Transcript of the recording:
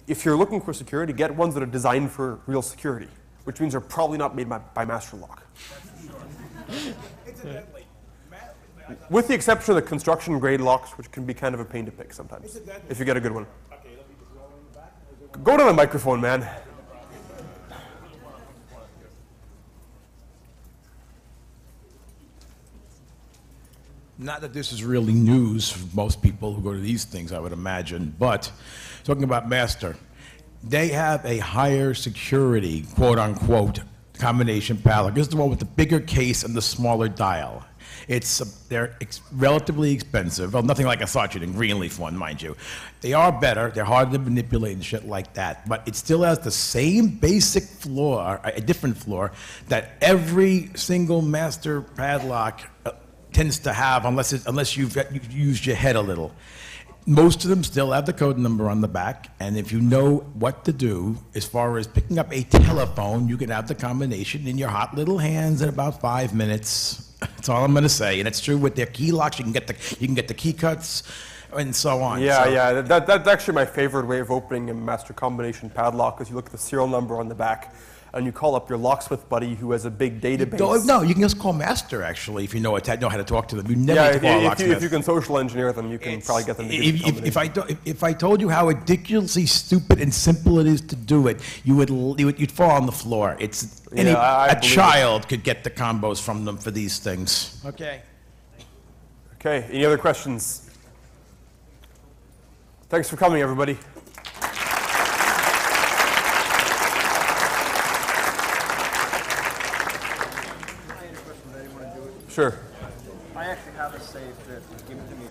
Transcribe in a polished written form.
if you're looking for security, get ones that are designed for real security, which means they're probably not made by Master Lock. Incidentally, With the exception of the construction grade locks, which can be kind of a pain to pick sometimes, if you get a good one. Go to the microphone, man. Not that this is really news for most people who go to these things, I would imagine, but talking about Master, they have a higher security, quote unquote, combination padlock. This is the one with the bigger case and the smaller dial. They're relatively expensive. Well, nothing like a Sargent and Greenleaf one, mind you. They are better. They're hard to manipulate and shit like that. But it still has the same basic floor, a different floor, that every single Master padlock tends to have, unless you've used your head a little. Most of them still have the code number on the back, and if you know what to do as far as picking up a telephone, you can have the combination in your hot little hands in about 5 minutes. That's all I'm going to say, and it's true with their key locks. You can get the key cuts, and so on. Yeah. That's actually my favorite way of opening a Master combination padlock, is you look at the serial number on the back, and you call up your locksmith buddy who has a big database. No, you can just call Master, actually, if you know how to talk to them. You never have to call a locksmith. If you can social engineer them, you can probably get them to give you the combination. If I told you how ridiculously stupid and simple it is to do it, you'd fall on the floor. A child could get the combos from them for these things. Okay. Okay, any other questions? Thanks for coming, everybody. Sure. I actually have a safe that was given to me.